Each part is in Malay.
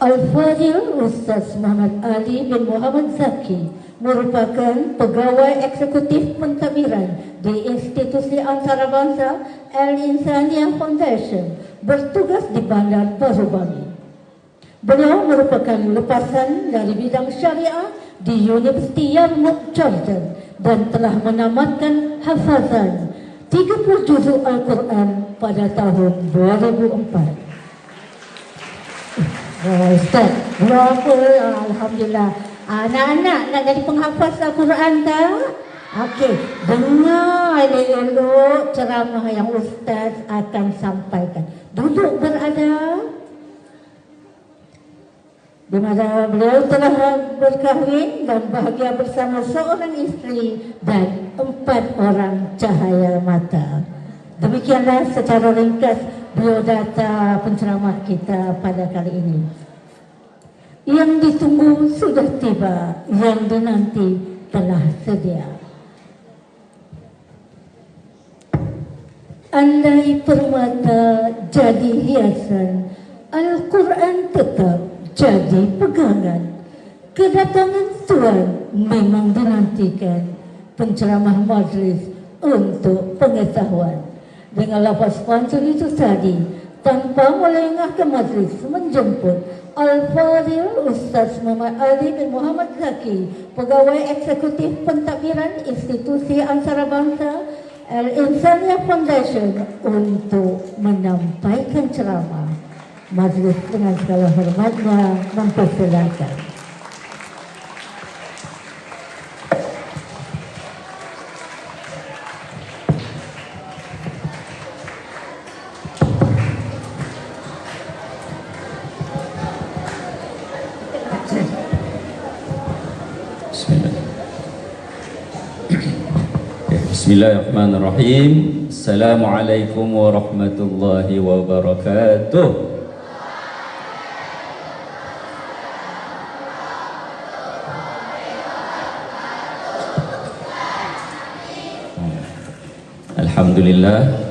Al-Fadhil Ustaz Muhammad Ali bin Muhammad Zaki merupakan pegawai eksekutif pentadbiran di Institusi Antarabangsa Al-Insaniyah Foundation bertugas di Bandar Baru Bali. Beliau merupakan lepasan dari bidang syariah di Universiti Yarmouk, Jordan dan telah menamatkan hafazan 30 juzuk Al-Quran pada tahun 2004. Ustaz, berapa? Alhamdulillah. Anak-anak nak jadi penghafaz Al-Quran tak? Okey, dengar elok-elok ceramah yang Ustaz akan sampaikan. Duduk berada. Di mana beliau telah berkahwin dan bahagia bersama seorang isteri dan 4 orang cahaya mata. Demikianlah secara ringkas biodata penceramah kita pada kali ini. Yang ditunggu sudah tiba, yang dinanti telah sedia. Andai permata jadi hiasan, Al-Quran tetap jadi pegangan. Kedatangan Tuhan memang dinantikan, penceramah majlis untuk pengetahuan. Dengan lafaz pantun itu tadi, tanpa melengahkan majlis, menjemput Al-Fadhil Ustaz Muhammad Ali bin Muhammad Zaki, pegawai eksekutif pentadbiran Institusi Antarabangsa Al-Insaniyah Foundation untuk menyampaikan ceramah. Majlis dengan segala hormatnya mempersilakan. Bismillahirrahmanirrahim. Assalamualaikum warahmatullahi wabarakatuh. Alhamdulillah.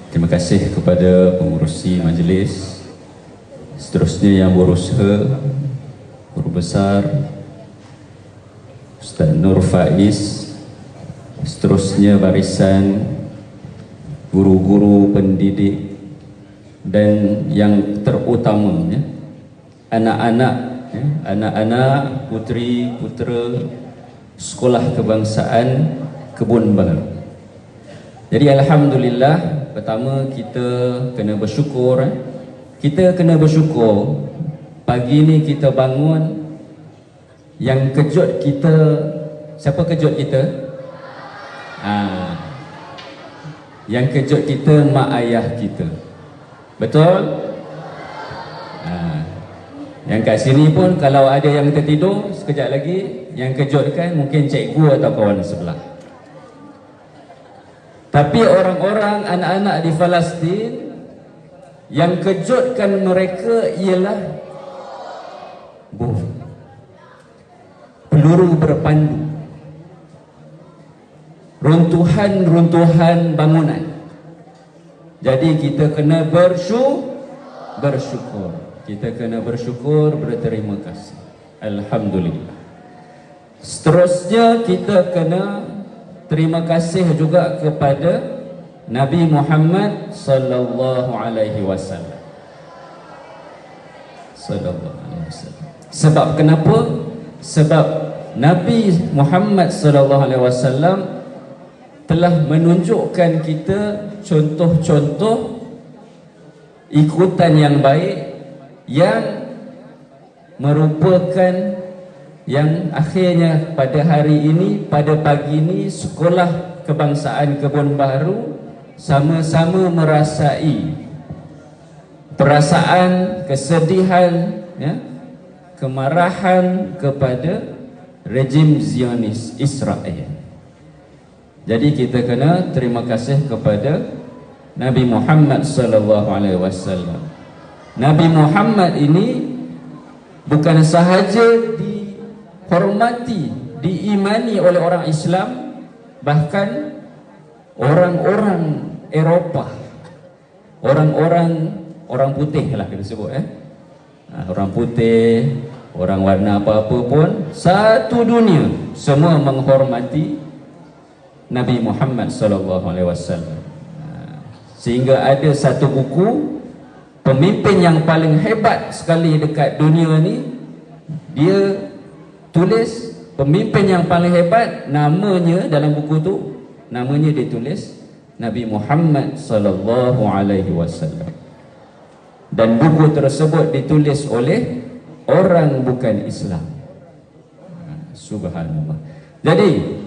Terima kasih kepada pengurusi majlis, seterusnya yang berusaha, guru besar Ustaz Nur Faiz, seterusnya barisan guru-guru pendidik, dan yang terutamanya anak-anak, anak-anak putri putera Sekolah Kebangsaan Kebun Baru. Jadi alhamdulillah, pertama kita kena bersyukur. Kita kena bersyukur pagi ni kita bangun, yang kejut kita, siapa kejut kita? Yang kejut kita mak ayah kita. Betul? Yang kat sini pun kalau ada yang tertidur sekejap lagi, yang kejutkan mungkin cikgu atau kawan sebelah. Tapi orang-orang, anak-anak di Palestin, yang kejutkan mereka ialah peluru berpandu, runtuhan-runtuhan bangunan. Jadi kita kena bersyukur. Kita kena bersyukur, berterima kasih. Alhamdulillah. Seterusnya kita kena terima kasih juga kepada Nabi Muhammad sallallahu alaihi wasallam. Sebab kenapa? Sebab Nabi Muhammad sallallahu alaihi wasallam telah menunjukkan kita contoh-contoh ikutan yang baik, yang merupakan yang akhirnya pada hari ini, pada pagi ini, Sekolah Kebangsaan Kebun Baru sama-sama merasai perasaan kesedihan, kemarahan kepada rejim Zionis Israel. Jadi kita kena terima kasih kepada Nabi Muhammad sallallahu alaihi wasallam. Nabi Muhammad ini bukan sahaja dihormati, diimani oleh orang Islam, bahkan orang-orang Eropah, orang putih lah kita sebut, Orang putih, orang warna apa-apa pun, satu dunia semua menghormati Nabi Muhammad sallallahu alaihi wasallam. Sehingga ada satu buku pemimpin yang paling hebat sekali dekat dunia ni, dia tulis pemimpin yang paling hebat, namanya dalam buku tu, namanya dia tulis Nabi Muhammad sallallahu alaihi wasallam. Dan buku tersebut ditulis oleh orang bukan Islam. Subhanallah. Jadi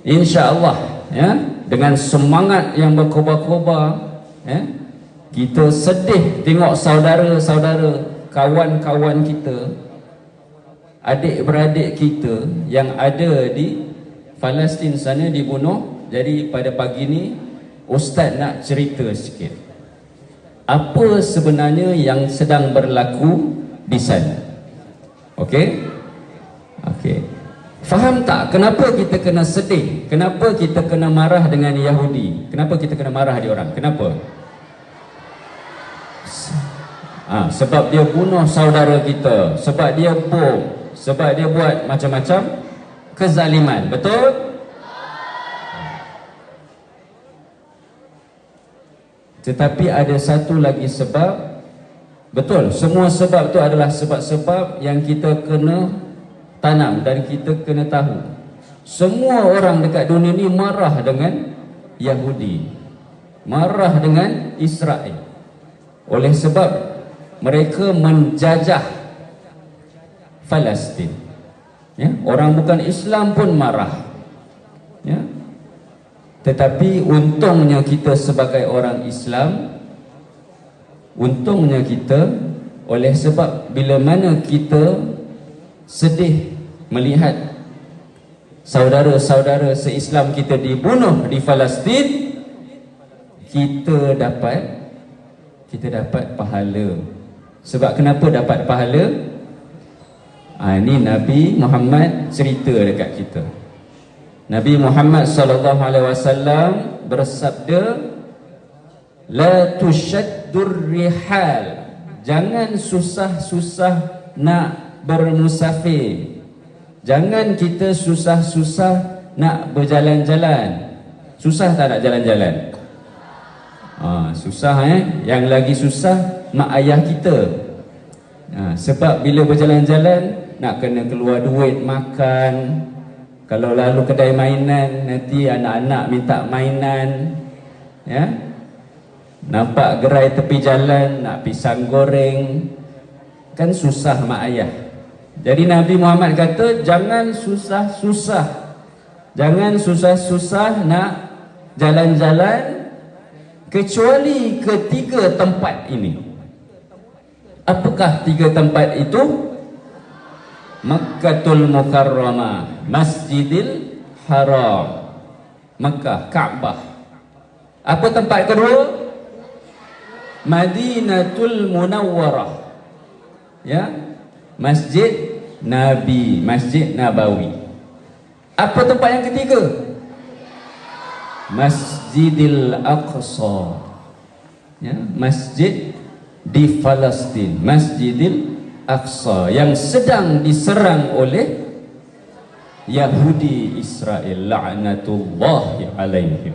insya-Allah ya, dengan semangat yang berkobar-kobar ya, kita sedih tengok saudara-saudara, kawan-kawan kita, adik-beradik kita yang ada di Palestin sana dibunuh. Jadi pada pagi ni Ustaz nak cerita sikit apa sebenarnya yang sedang berlaku di sana. Okey? Okey. Faham tak kenapa kita kena sedih? Kenapa kita kena marah dengan Yahudi? Kenapa kita kena marah dia orang? Kenapa? Sebab dia bunuh saudara kita, sebab dia bom, sebab dia buat macam-macam kezaliman. Betul? Tetapi ada satu lagi sebab. Betul, semua sebab tu adalah sebab-sebab yang kita kena tanam dan kita kena tahu. Semua orang dekat dunia ni marah dengan Yahudi, marah dengan Israel, oleh sebab mereka menjajah Palestin. Ya, orang bukan Islam pun marah. Ya. Tetapi untungnya kita sebagai orang Islam, untungnya kita, oleh sebab bila mana kita sedih melihat saudara-saudara se-Islam kita dibunuh di Palestin, kita dapat pahala. Sebab kenapa dapat pahala? Ini Nabi Muhammad cerita dekat kita. Nabi Muhammad sallallahu alaihi wasallam bersabda, la tushaddur rihal, jangan susah-susah nak bermusafir. Jangan kita susah-susah nak berjalan-jalan. Susah tak nak jalan-jalan? Susah Yang lagi susah mak ayah kita. Sebab bila berjalan-jalan nak kena keluar duit makan. Kalau lalu kedai mainan, nanti anak-anak minta mainan. Ya, nampak gerai tepi jalan nak pisang goreng, kan susah mak ayah. Jadi Nabi Muhammad kata jangan susah-susah, jangan susah-susah nak jalan-jalan kecuali ketiga tempat ini. Apakah tiga tempat itu? Makkatul Mukarramah, Masjidil Haram, Makkah, Kaabah. Apa tempat kedua? Madinatul Munawwarah, ya, Masjid Nabi, Masjid Nabawi. Apa tempat yang ketiga? Masjidil Aqsa, ya, masjid di Palestin, Masjidil Aqsa yang sedang diserang oleh Yahudi Israel, la'natullahi alaihim.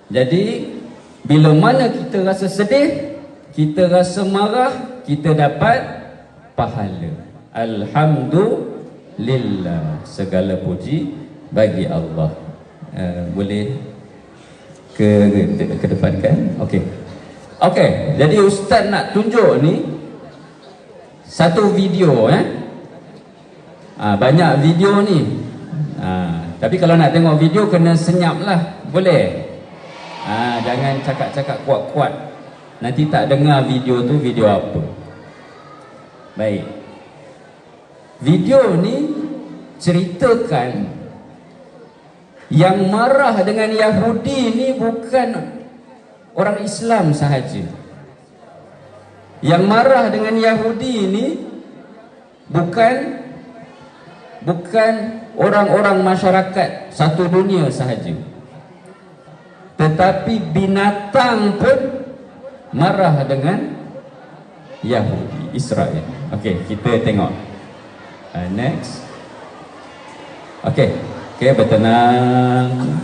Jadi bila mana kita rasa sedih, kita rasa marah, kita dapat pahala. Alhamdulillah, segala puji bagi Allah. Boleh ke depan kan? Okey. Okey, jadi ustaz nak tunjuk ni satu video banyak video ni. Tapi kalau nak tengok video kena senyap lah. Boleh? Jangan cakap-cakap kuat-kuat, nanti tak dengar video tu video apa. Baik. Video ni ceritakan yang marah dengan Yahudi ni bukan orang Islam sahaja. Yang marah dengan Yahudi ini bukan orang-orang masyarakat satu dunia sahaja, tetapi binatang pun marah dengan Yahudi Israel. Okey, kita tengok. Next. Okey, bertenang.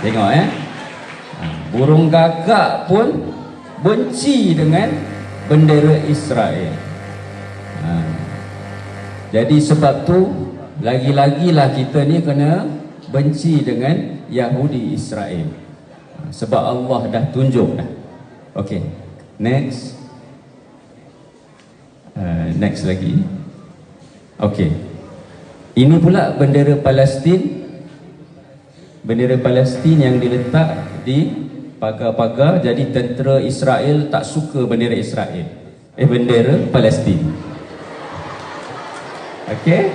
Tengok burung gagak pun benci dengan bendera Israel. Jadi sebab tu lagi-lagilah kita ni kena benci dengan Yahudi Israel. Sebab Allah dah tunjuk dah. Okey, next. Next lagi. Okey, ini pula bendera Palestin. Bendera Palestin yang diletak di pagar-pagar. Jadi tentera Israel tak suka bendera Israel, bendera Palestin. Okey.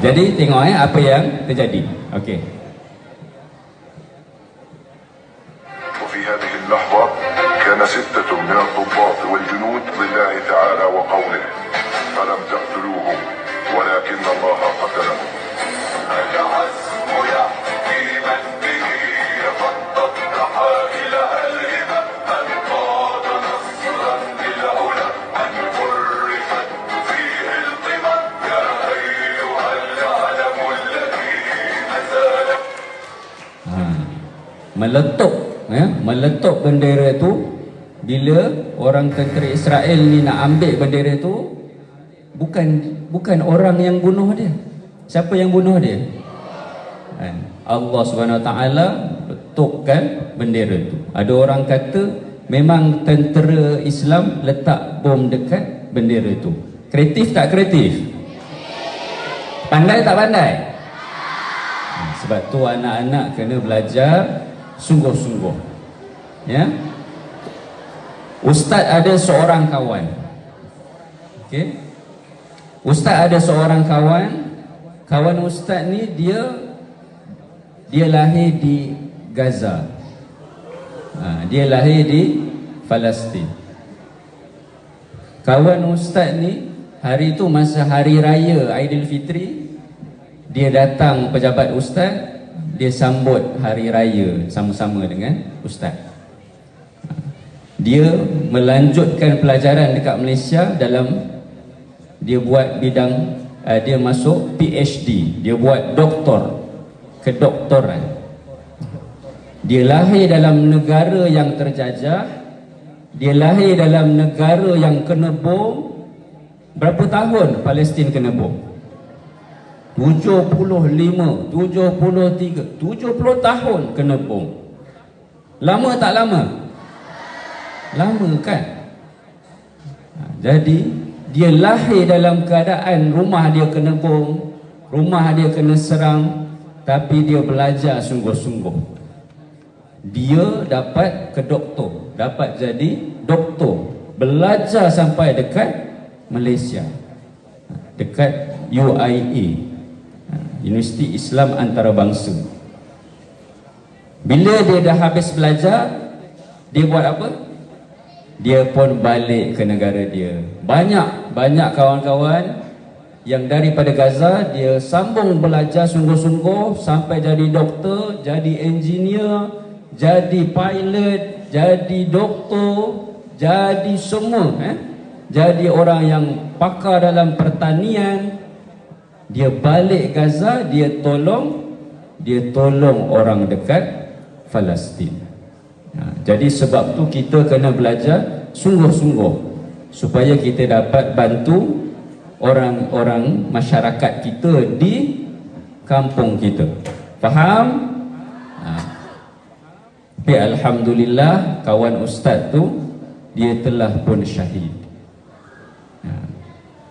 Jadi tengok apa yang terjadi. Okey. وفي هذه اللحظة كان 6 من الضباط والجنود لله تعالى وقوله فلم تقتلوهم ولكن الله قتلهم. Meletup bendera tu. Bila orang tentera Israel ni nak ambil bendera tu, bukan orang yang bunuh dia. Siapa yang bunuh dia? Allah SWT letupkan bendera tu. Ada orang kata memang tentera Islam letak bom dekat bendera tu. Kreatif tak kreatif? Pandai tak pandai? Sebab tu anak-anak kena belajar sungguh-sungguh. Ya. Ustaz ada seorang kawan. Okey. Ustaz ada seorang kawan. Kawan ustaz ni dia lahir di Gaza. Dia lahir di Palestin. Kawan ustaz ni hari tu masa hari raya Aidilfitri, dia datang pejabat ustaz, dia sambut hari raya sama-sama dengan ustaz. Dia melanjutkan pelajaran dekat Malaysia dalam, dia buat bidang, dia masuk PhD, dia buat doktor, kedoktoran. Dia lahir dalam negara yang terjajah, dia lahir dalam negara yang kena bom. Berapa tahun Palestin kena bom? 75, 73, 70 tahun kena bom. Lama tak lama? Lama kan? Jadi dia lahir dalam keadaan rumah dia kena bom, rumah dia kena serang, tapi dia belajar sungguh-sungguh. Dia dapat ke doktor, dapat jadi doktor, belajar sampai dekat Malaysia, dekat UIA, Universiti Islam Antarabangsa. Bila dia dah habis belajar, dia buat apa? Dia pun balik ke negara dia. Banyak kawan-kawan yang daripada Gaza, dia sambung belajar sungguh-sungguh sampai jadi doktor, jadi engineer, jadi pilot, jadi doktor, jadi semua, jadi orang yang pakar dalam pertanian. Dia balik Gaza, dia tolong orang dekat Palestin. Jadi sebab tu kita kena belajar sungguh-sungguh supaya kita dapat bantu orang-orang masyarakat kita di kampung kita. Faham? Tapi alhamdulillah kawan ustaz tu dia telah pun syahid.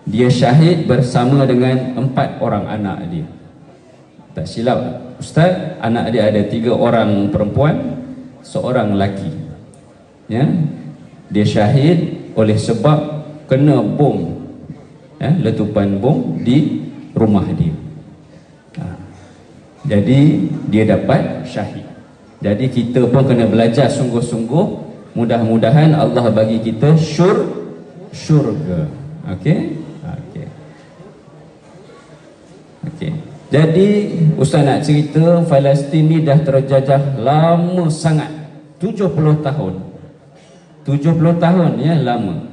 Dia syahid bersama dengan 4 orang anak dia. Tak silap Ustaz, anak dia ada 3 orang perempuan, seorang lelaki. Ya, dia syahid oleh sebab kena bom, letupan bom di rumah dia. Jadi dia dapat syahid. Jadi kita pun kena belajar sungguh-sungguh. Mudah-mudahan Allah bagi kita syurga. Okey? Okey. Okey. Jadi Ustaz nak cerita Palestin ni dah terjajah lama sangat. 70 tahun. 70 tahun ya, lama.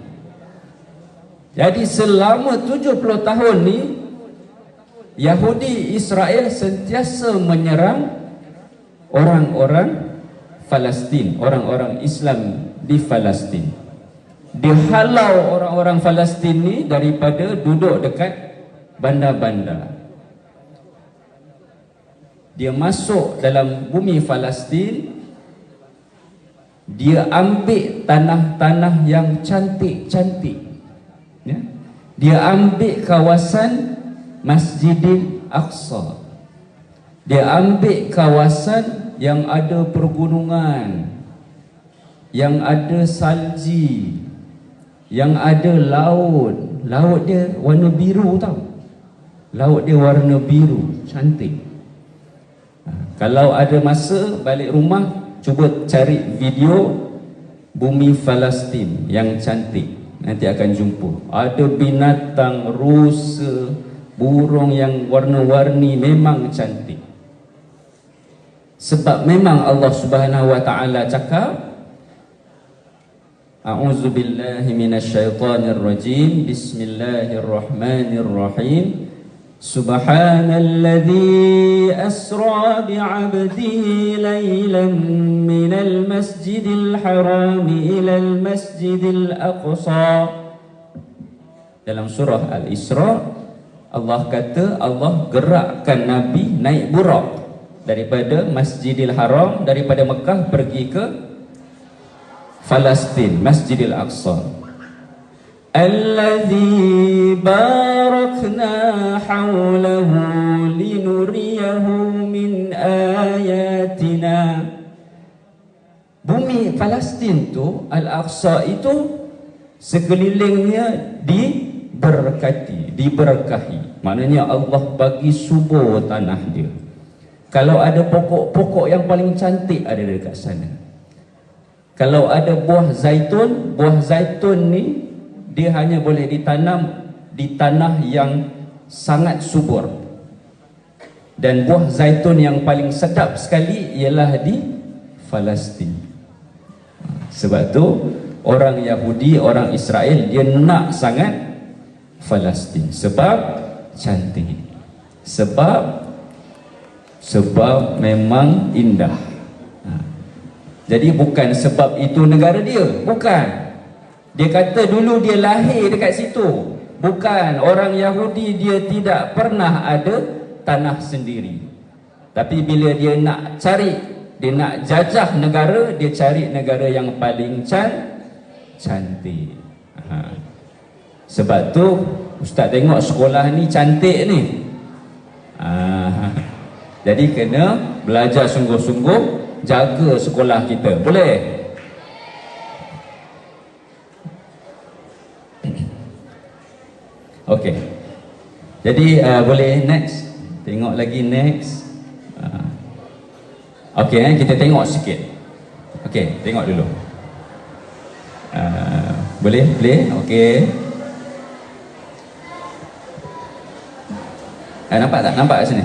Jadi selama 70 tahun ni Yahudi Israel sentiasa menyerang orang-orang Palestin, orang-orang Islam di Palestin. Dia halau orang-orang Palestin ni daripada duduk dekat bandar-bandar. Dia masuk dalam bumi Palestin, dia ambil tanah-tanah yang cantik-cantik. Ya? Dia ambil kawasan Masjidil Aqsa. Dia ambil kawasan yang ada pergunungan, yang ada salji, yang ada laut. Laut dia warna biru tau. Laut dia warna biru, cantik. Kalau ada masa balik rumah, cuba cari video bumi Palestin yang cantik. Nanti akan jumpa. Ada binatang, rusa, burung yang warna-warni, memang cantik. Sebab memang Allah Subhanahu wa taala cakap, A'udzubillahi minasyaitonirrajim. Bismillahirrahmanirrahim. Subhanalladzi asra bi'abdihi laylan minal masjidil haram ilal masjidil aqsa. Dalam surah Al-Isra, Allah kata Allah gerakkan Nabi naik burak daripada Masjidil Haram, daripada Mekah pergi ke Palestin, Masjidil Aqsa. Allazi barakna hawlahu linuriyahu min ayatina. Bumi Palestin tu, Al-Aqsa itu sekelilingnya diberkati, diberkahi. Maknanya Allah bagi subur tanah dia. Kalau ada pokok-pokok yang paling cantik ada dekat sana. Kalau ada buah zaitun ni dia hanya boleh ditanam di tanah yang sangat subur. Dan buah zaitun yang paling sedap sekali ialah di Palestin. Sebab tu orang Yahudi, orang Israel, dia nak sangat Palestin sebab cantik. Sebab memang indah. Jadi bukan sebab itu negara dia, bukan. Dia kata dulu dia lahir dekat situ. Bukan, orang Yahudi dia tidak pernah ada tanah sendiri. Tapi bila dia nak cari, dia nak jajah negara, dia cari negara yang paling cantik. Sebab tu Ustaz tengok sekolah ni cantik ni. Jadi kena belajar sungguh-sungguh, jaga sekolah kita. Boleh? Okey. Jadi boleh next. Tengok lagi next. Okey, kita tengok sikit. Okey, tengok dulu. Boleh? Boleh? Okey. Nampak tak? Nampak kat sini?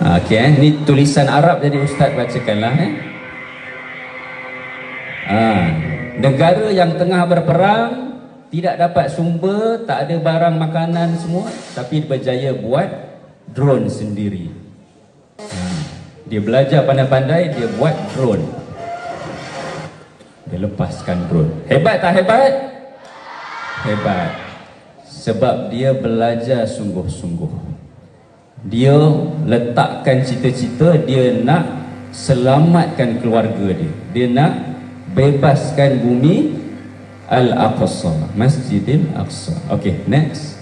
Okey, ni tulisan Arab, jadi Ustaz bacakanlah. Negara yang tengah berperang, tidak dapat sumber, tak ada barang makanan semua, tapi berjaya buat drone sendiri. Dia belajar pandai-pandai, dia buat drone. Dia lepaskan drone. Hebat tak hebat? Hebat. Sebab dia belajar sungguh-sungguh. Dia letakkan cita-cita, dia nak selamatkan keluarga dia. Dia nak bebaskan bumi Al-Aqsa, Masjidil Aqsa. Okay, next.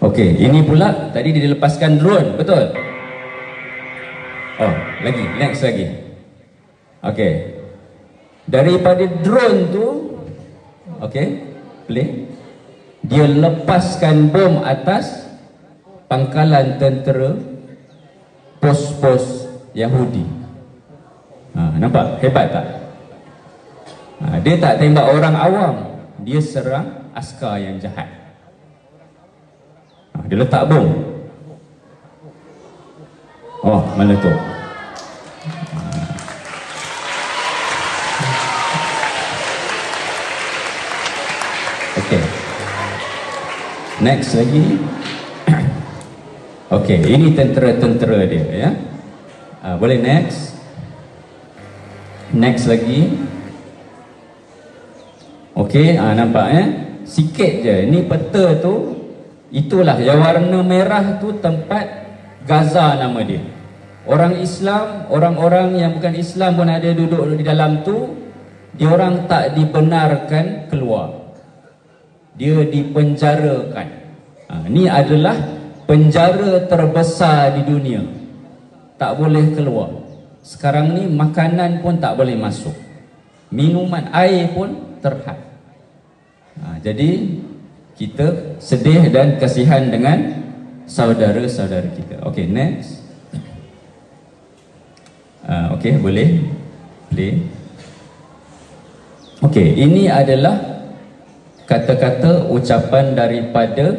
Okay, ini pula tadi dilepaskan drone, betul? Oh, lagi, next lagi. Okay, daripada drone tu, okay, play. Dia lepaskan bom atas pangkalan tentera, pos-pos Yahudi. Nampak? Hebat tak? Dia tak tembak orang awam, dia serang askar yang jahat. Dia letak bom. Oh, meletup. Okey. Next lagi. Okey, ini tentera-tentera dia ya. Boleh next. Next lagi. Okey, nampak sikit je. Ini peta tu, itulah yang warna merah tu tempat Gaza nama dia. Orang Islam, orang-orang yang bukan Islam pun ada duduk di dalam tu. Dia orang tak dibenarkan keluar. Dia dipenjarakan. Ini adalah penjara terbesar di dunia. Tak boleh keluar. Sekarang ni makanan pun tak boleh masuk. Minuman air pun terhad. Jadi kita sedih dan kasihan dengan saudara-saudara kita. Okay, next. Okay, boleh play. Okay, ini adalah kata-kata ucapan daripada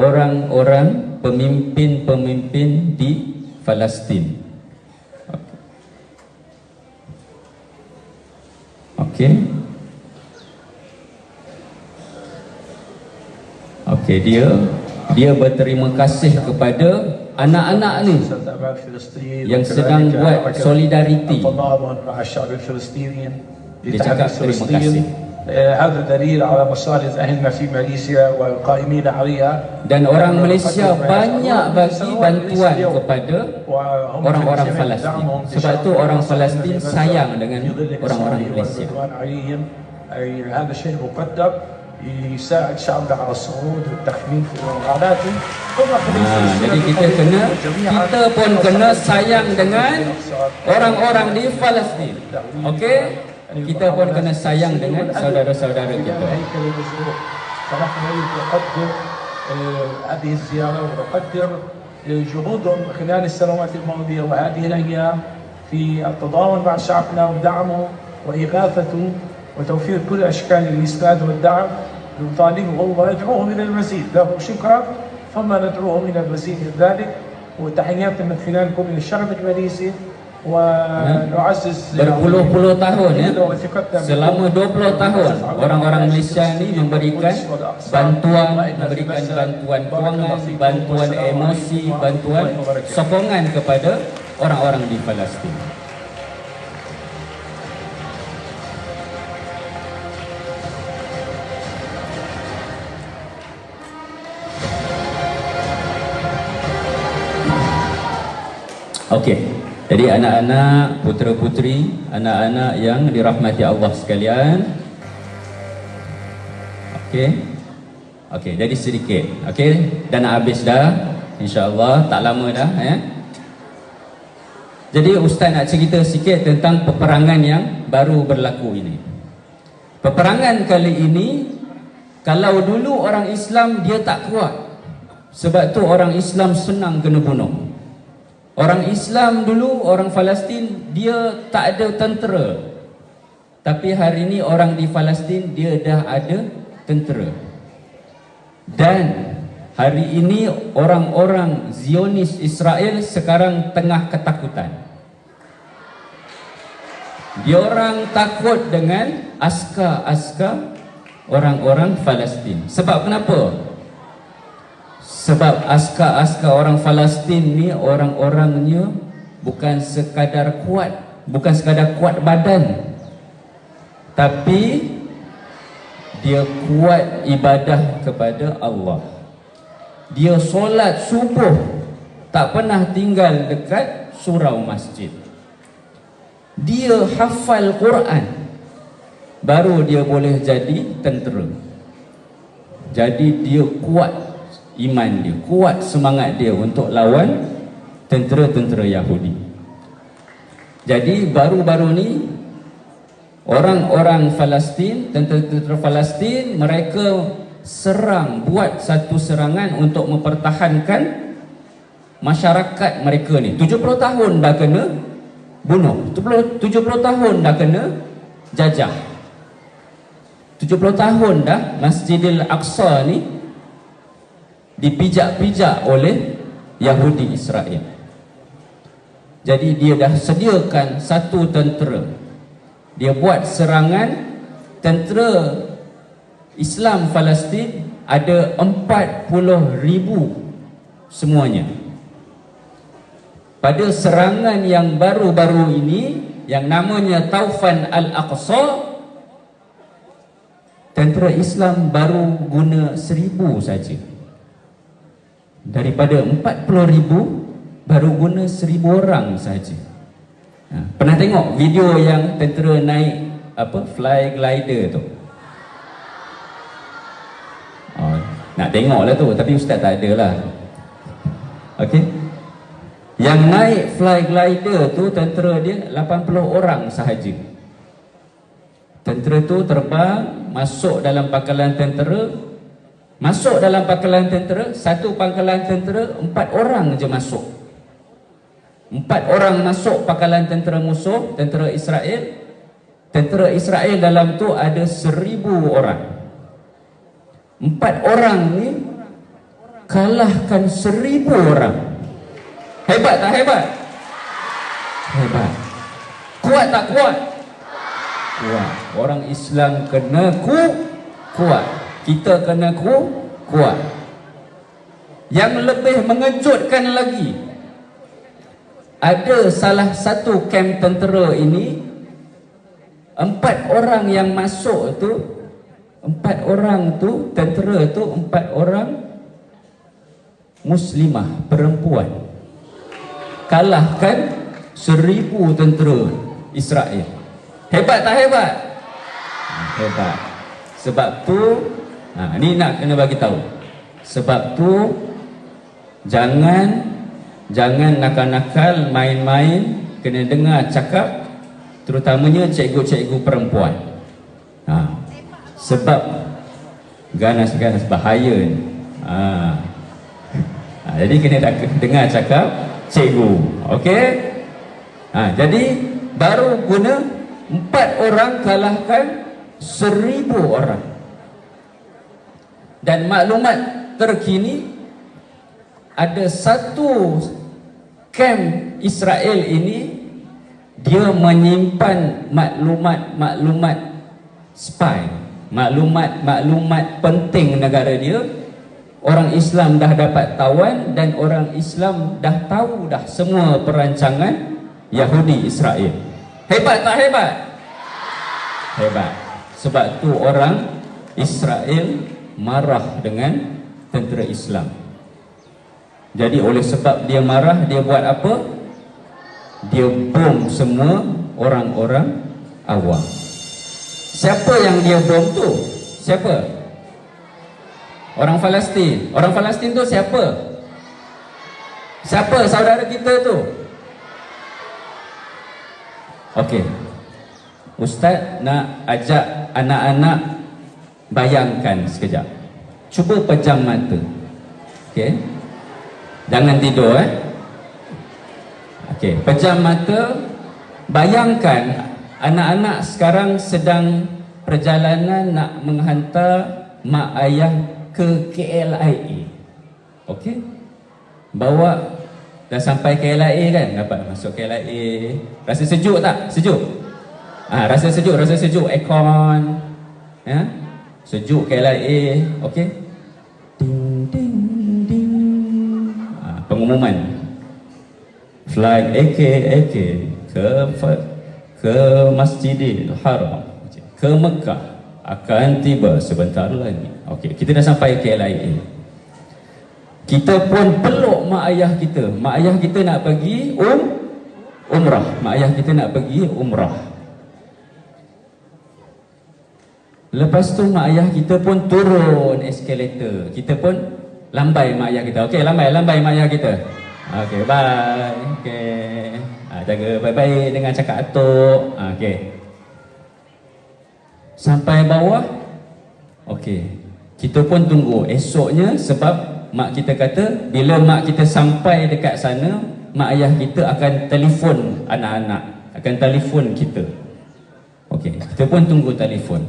orang-orang pemimpin-pemimpin di Palestin. Okay. Okay, dia berterima kasih kepada anak-anak ni yang sedang buat solidariti. Dia cakap terima kasih. هذا دليل على مصالح أهلنا في ماليزيا والقائمين عليها. Dan orang Malaysia banyak bagi bantuan kepada orang-orang Palestin. Sebab tu orang Palestin sayang dengan orang-orang Malaysia. هذا شيء مقدر يساعد شعبنا على الصعود والتخفيف والمعاناة. Jadi kita pun kena sayang dengan orang-orang di Palestin. Okey? Kita pun kena sayang dengan saudara-saudara kita. فنحن نقدر هذه الزيارة ونقدر جهودهم خلال السنوات الماضية وهذه الأيام في التضامن مع شعبنا ودعمه وإغاثته وتوفير كل أشكال الإسناد والدعم. نطالبهم وندعوهم إلى المزيد. له شكرا ثم ندعوهم إلى المزيد من ذلك. وتحياتنا من خلال كل الشعب الماليزي ونعزز berpuluh-puluh tahun selama 20 tahun orang-orang Malaysia ni memberikan bantuan kewangan, bantuan emosi, bantuan sokongan kepada orang-orang di Palestin. Okey. Jadi anak-anak, putera-puteri, anak-anak yang dirahmati Allah sekalian. Okey. Okey, jadi sedikit. Okey, dah nak habis dah. InsyaAllah, tak lama dah Jadi Ustaz nak cerita sikit tentang peperangan yang baru berlaku ini. Peperangan kali ini, kalau dulu orang Islam dia tak kuat. Sebab tu orang Islam senang kena bunuh. Orang Islam dulu, orang Palestin, dia tak ada tentera. Tapi hari ini orang di Palestin, dia dah ada tentera. Dan hari ini orang-orang Zionis Israel sekarang tengah ketakutan. Dia orang takut dengan askar-askar orang-orang Palestin. Sebab kenapa? Sebab askar-askar orang Palestin ni orang-orangnya bukan sekadar kuat badan, tapi dia kuat ibadah kepada Allah. Dia solat subuh tak pernah tinggal dekat surau masjid. Dia hafal Quran, baru dia boleh jadi tentera. Jadi dia kuat iman dia, kuat semangat dia untuk lawan tentera-tentera Yahudi. Jadi baru-baru ni orang-orang Palestin, tentera-tentera Palestin, mereka serang, buat satu serangan untuk mempertahankan masyarakat mereka ni. 70 tahun dah kena bunuh, 70 tahun dah kena jajah, 70 tahun dah Masjidil Aqsa ni dipijak-pijak oleh Yahudi Israel. Jadi dia dah sediakan satu tentera, dia buat serangan. Tentera Islam Palestin ada 40,000 semuanya. Pada serangan yang baru-baru ini, yang namanya Taufan Al-Aqsa, tentera Islam baru guna 1,000 saja. Daripada 40,000 baru guna 1,000 orang saja. Pernah tengok video yang tentera naik fly glider tu? Nak tengok lah tu, tapi ustaz tak ada lah. Okey, yang naik fly glider tu tentera dia 80 orang sahaja. Tentera tu terbang masuk dalam pangkalan tentera. Masuk dalam pangkalan tentera, satu pangkalan tentera 4 orang je masuk. 4 orang masuk pangkalan tentera musuh, tentera Israel. Tentera Israel dalam tu ada 1,000 orang. 4 orang ni kalahkan 1,000 orang. Hebat tak hebat? Hebat. Kuat tak kuat? Kuat. Orang Islam kena kuat. Kita kena kuat. Yang lebih mengejutkan lagi, ada salah satu kamp tentera ini, 4 orang yang masuk tu, 4 orang tu, tentera tu 4 orang muslimah perempuan, kalahkan 1,000 tentera Israel. Hebat tak hebat? Hebat. Sebab tu ni nak kena bagi tahu. Sebab tu jangan nakal-nakal main-main, kena dengar cakap, terutamanya cikgu-cikgu perempuan. Sebab ganas-ganas bahaya ni. Jadi kena dengar cakap cikgu. Okey? Jadi baru guna 4 orang kalahkan 1,000 orang. Dan maklumat terkini, ada satu kamp Israel ini, dia menyimpan maklumat spy, maklumat penting negara dia. Orang Islam dah dapat tawan, dan orang Islam dah tahu dah semua perancangan Yahudi Israel. Hebat tak hebat? Hebat. Sebab tu orang Israel marah dengan tentera Islam. Jadi oleh sebab dia marah, dia buat apa? Dia bom semua orang-orang awam. Siapa yang dia bom tu? Siapa? Orang Palestin. Orang Palestin tu siapa? Siapa saudara kita tu? Okey, Ustaz nak ajak anak-anak bayangkan sekejap. Cuba pejam mata. Okey, jangan tidur Okey, pejam mata. Bayangkan anak-anak sekarang sedang perjalanan nak menghantar mak ayah ke KLIA. Okey, bawa, dah sampai KLIA kan, dapat masuk KLIA. Rasa sejuk tak? Sejuk? Rasa sejuk, aircon, sejuk KLIA. Okey, ding ding ding, pengumuman flight AK ke Masjidil Haram, ke Mekah, akan tiba sebentar lagi. Okey, kita dah sampai KLIA. Kita pun peluk mak ayah kita. Mak ayah kita nak pergi umrah. Mak ayah kita nak pergi umrah. Lepas tu mak ayah kita pun turun eskalator. Kita pun lambai mak ayah kita. Okey, lambai mak ayah kita. Okey, bye. Okey. Jaga baik-baik dengan cakap atuk. Okey. Sampai bawah. Okey. Kita pun tunggu esoknya, sebab mak kita kata bila mak kita sampai dekat sana, mak ayah kita akan telefon anak-anak, akan telefon kita. Okey, kita pun tunggu telefon.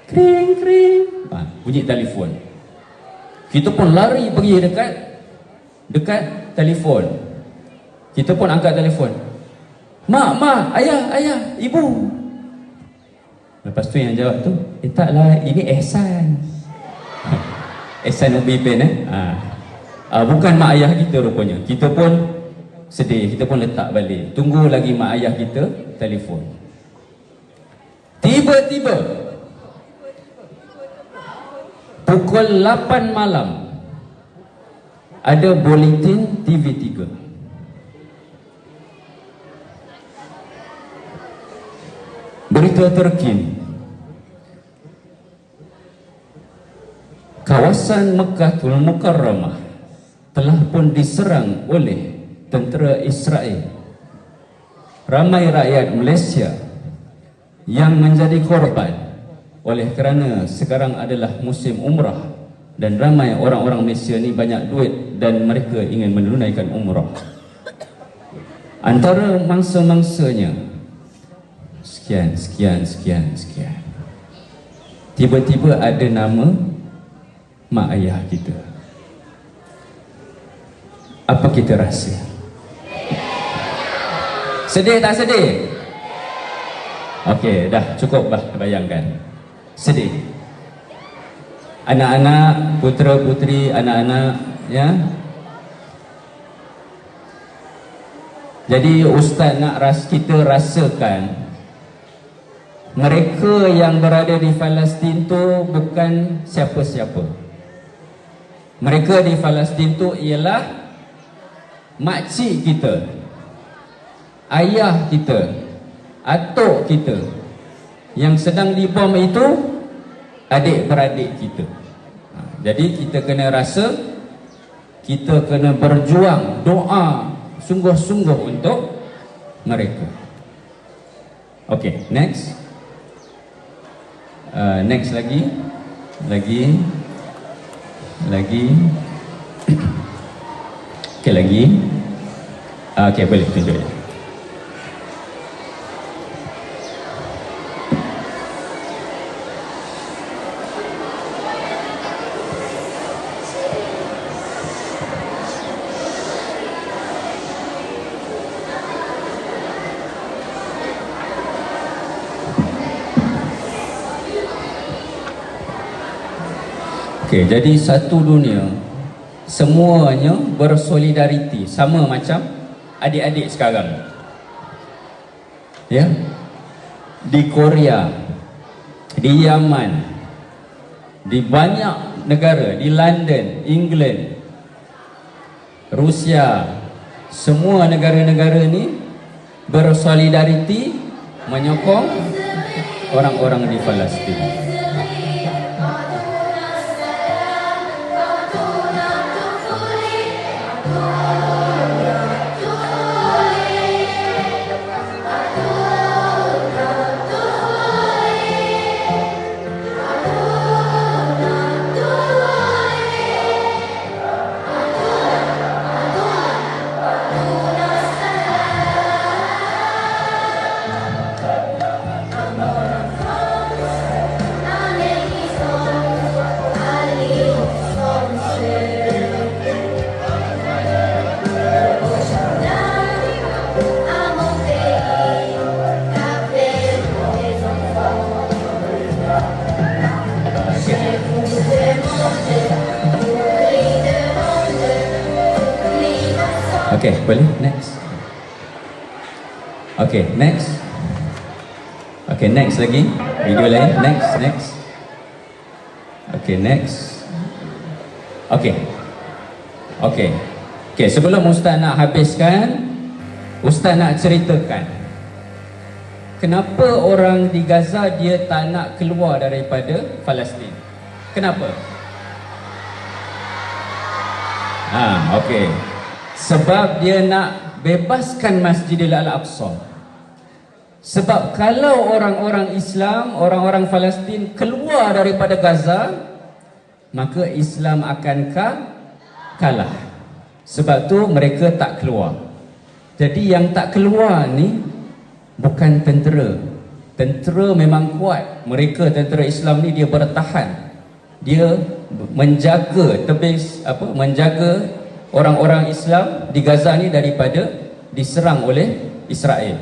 Kring kring. Bunyi telefon. Kita pun lari pergi dekat telefon. Kita pun angkat telefon. Mak, ayah, ibu. Lepas tu yang jawab tu, taklah, ini Ehsan. Ehsan Ubi Pen bukan mak ayah kita rupanya. Kita pun sedih, kita pun letak balik. Tunggu lagi mak ayah kita telefon. Tiba-tiba pukul 8 malam ada bulletin TV3. Berita terkini. Kawasan Mekkatul Mukarramah telah pun diserang oleh tentera Israel. Ramai rakyat Malaysia yang menjadi korban oleh kerana sekarang adalah musim umrah dan ramai orang-orang Malaysia ni banyak duit dan mereka ingin menunaikan umrah. Antara mangsa-mangsanya sekian. Tiba-tiba ada nama mak ayah kita. Apa kita rasa? Sedih tak sedih? Okey, dah cukup bah bayangkan. Sedih. Anak-anak, putera-puteri, anak-anak, ya. Jadi ustaz nak kita rasakan mereka yang berada di Palestin tu bukan siapa-siapa. Mereka di Palestin tu ialah makcik kita, ayah kita, atuk kita. Yang sedang dibom itu adik-beradik kita. Jadi kita kena rasa, kita kena berjuang, doa sungguh-sungguh untuk mereka. Okey, next. Next lagi. Okey, lagi. Okey, boleh tunjuk. Okey, jadi satu dunia semuanya bersolidariti, sama macam adik-adik sekarang. Ya. Di Korea, di Yaman, di banyak negara, di London, England, Rusia, semua negara-negara ni bersolidariti menyokong orang-orang di Palestin. Okay, boleh? Next. Okay, next. Okay, next lagi. Video lain. Next. Okay, next. Okay. Okey, sebelum Ustaz nak habiskan, Ustaz nak ceritakan kenapa orang di Gaza dia tak nak keluar daripada Palestin. Kenapa? Okey. Sebab dia nak bebaskan Masjidil Al-Aqsa. Sebab kalau orang-orang Islam, orang-orang Palestin keluar daripada Gaza, maka Islam akan kalah. Sebab tu mereka tak keluar. Jadi yang tak keluar ni bukan tentera. Tentera memang kuat. Mereka tentera Islam ni dia bertahan. Dia menjaga menjaga orang-orang Islam di Gaza ni daripada diserang oleh Israel.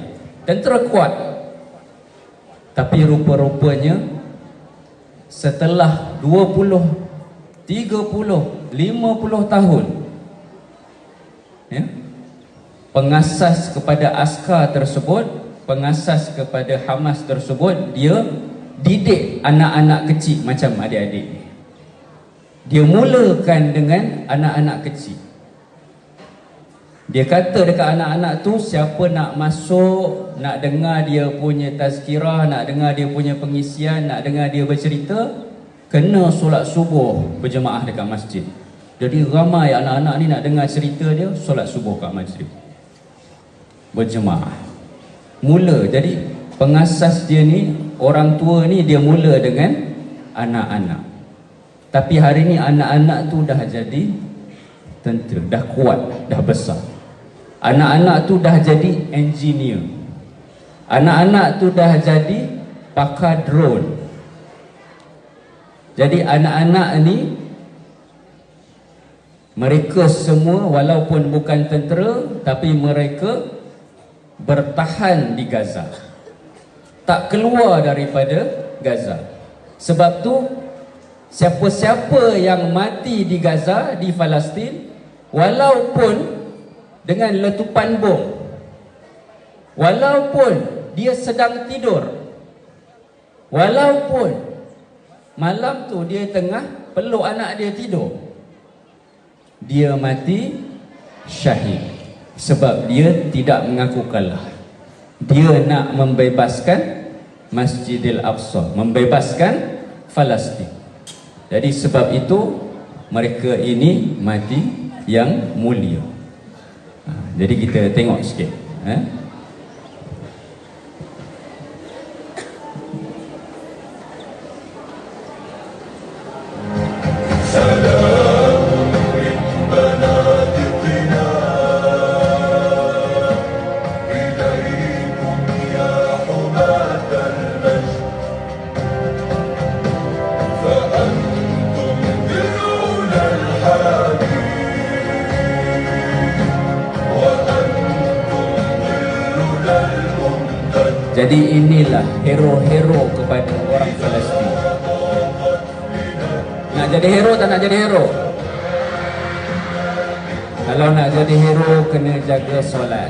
Tentera kuat. Tapi rupa-rupanya setelah 20, 30, 50 tahun pengasas kepada askar tersebut, pengasas kepada Hamas tersebut, dia didik anak-anak kecil macam adik-adik. Dia mulakan dengan anak-anak kecil. Dia kata dekat anak-anak tu, siapa nak masuk, nak dengar dia punya tazkirah, nak dengar dia punya pengisian, nak dengar dia bercerita, kena solat subuh berjemaah dekat masjid. Jadi ramai anak-anak ni nak dengar cerita dia, solat subuh kat masjid, berjemaah. Mula, jadi pengasas dia ni, orang tua ni dia mula dengan anak-anak. Tapi hari ni anak-anak tu dah jadi tentera, dah kuat, dah besar. Anak-anak tu dah jadi engineer. Anak-anak tu dah jadi pakar drone. Jadi anak-anak ni, mereka semua walaupun bukan tentera, tapi mereka bertahan di Gaza, tak keluar daripada Gaza. Sebab tu siapa-siapa yang mati di Gaza, di Palestin, walaupun dengan letupan bom, walaupun dia sedang tidur, walaupun malam tu dia tengah peluk anak dia tidur, dia mati syahid. Sebab dia tidak mengaku kalah. Dia nak membebaskan Masjidil Aqsa, membebaskan Palestin. Jadi sebab itu mereka ini mati yang mulia. Jadi kita tengok sikit. Jadi inilah hero-hero kepada orang Palestin. Nak jadi hero tak nak jadi hero? Kalau nak jadi hero, kena jaga solat.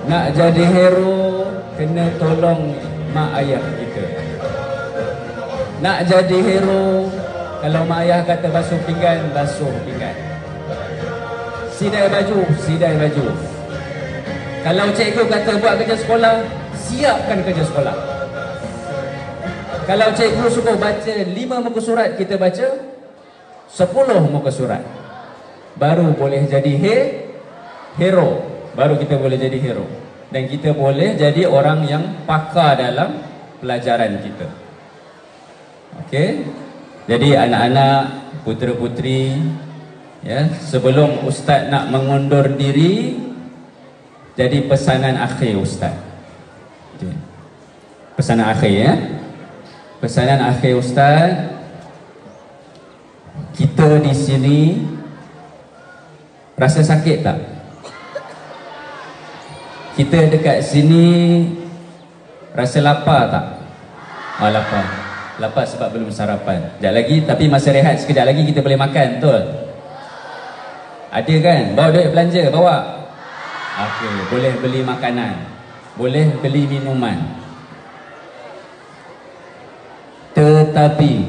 Nak jadi hero, kena tolong mak ayah kita. Nak jadi hero, kalau mak ayah kata basuh pinggan, basuh pinggan. Sidai baju, sidai baju. Kalau cikgu kata buat kerja sekolah, siapkan kerja sekolah. Kalau cikgu suruh baca 5 muka surat, kita baca 10 muka surat. Baru boleh jadi hero. Baru kita boleh jadi hero. Dan kita boleh jadi orang yang pakar dalam pelajaran kita. Okey. Jadi anak-anak, putera-putri, ya, sebelum Ustaz nak mengundur diri, jadi pesanan akhir Ustaz. Pesanan akhir, ya. Pesanan akhir Ustaz, kita di sini rasa sakit tak? Kita dekat sini rasa lapar tak? Lapar. Lapar sebab belum sarapan. Sekejap lagi, tapi masa rehat sekejap lagi kita boleh makan, betul? Ada kan? Bawa duit belanja, bawa. Okey, boleh beli makanan, boleh beli minuman. Tetapi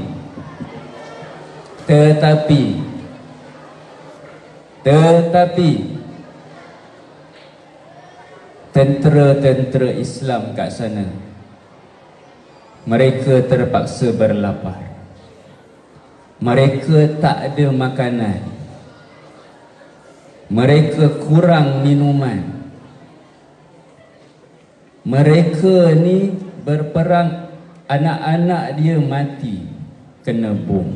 Tetapi tentera-tentera Islam kat sana, mereka terpaksa berlapar. Mereka tak ada makanan. Mereka kurang minuman. Mereka ni berperang, anak-anak dia mati kena bom.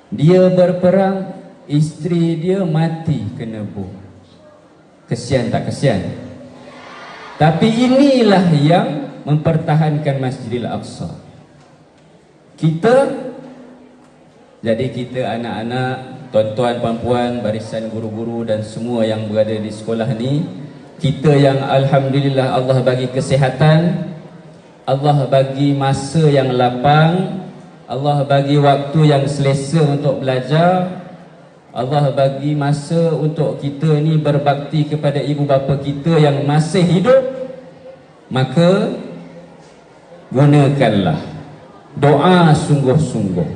Dia berperang, isteri dia mati kena bom. Kesian tak kesian? Tapi inilah yang mempertahankan Masjidil Aqsa. Kita anak-anak, tuan-tuan, puan-puan, barisan guru-guru dan semua yang berada di sekolah ni, kita yang alhamdulillah Allah bagi kesihatan, Allah bagi masa yang lapang, Allah bagi waktu yang selesa untuk belajar, Allah bagi masa untuk kita ni berbakti kepada ibu bapa kita yang masih hidup. Maka gunakanlah doa sungguh-sungguh,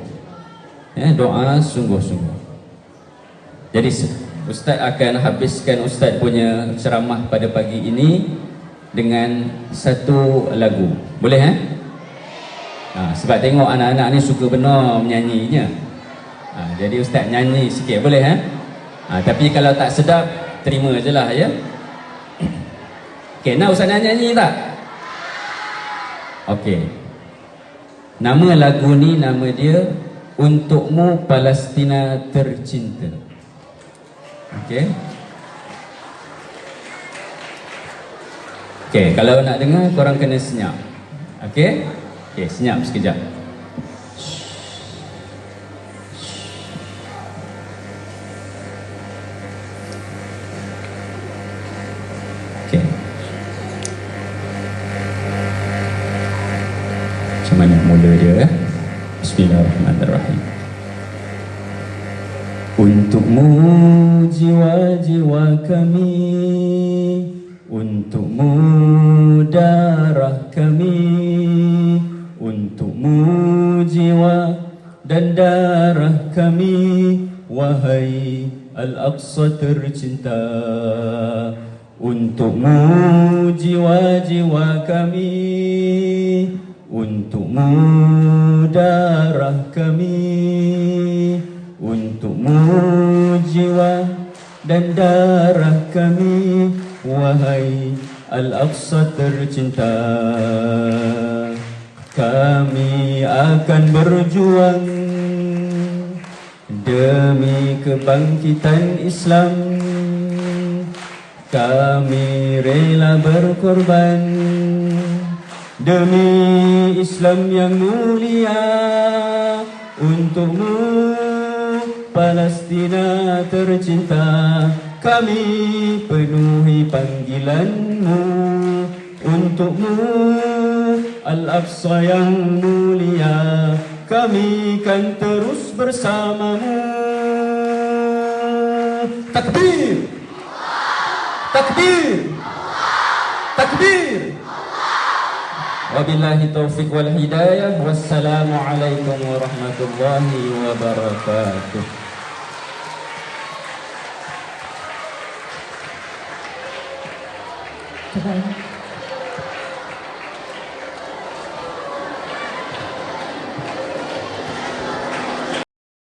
doa sungguh-sungguh. Jadi Ustaz akan habiskan Ustaz punya ceramah pada pagi ini dengan satu lagu. Boleh sebab tengok anak-anak ni suka benar menyanyinya. Jadi Ustaz nyanyi sikit, boleh tapi kalau tak sedap, terima je lah ya. Okey, nak Ustaz nyanyi tak? Okey. Nama lagu ni, nama dia Untukmu Palestina Tercinta. Okey. Okey, kalau nak dengar korang kena senyap. Okey? Okey, senyap sekejap. Okey. Macam mana mula dia? Bismillahirrahmanirrahim. Untukmu jiwa-jiwa kami, untukmu darah kami, untukmu jiwa dan darah kami, wahai Al-Aqsa tercinta. Untukmu jiwa-jiwa kami, untukmu darah kami, untukmu jiwa dan darah kami, wahai Al-Aqsa tercinta. Kami akan berjuang demi kebangkitan Islam. Kami rela berkorban demi Islam yang mulia. Untukmu Palestina tercinta, kami penuhi panggilanmu. Untukmu Al-Aqsa yang mulia, kami kan terus bersamamu. Takbir! Takbir! Takbir! Wabillahi taufiq wal hidayah. Wassalamualaikum warahmatullahi wabarakatuh. Terima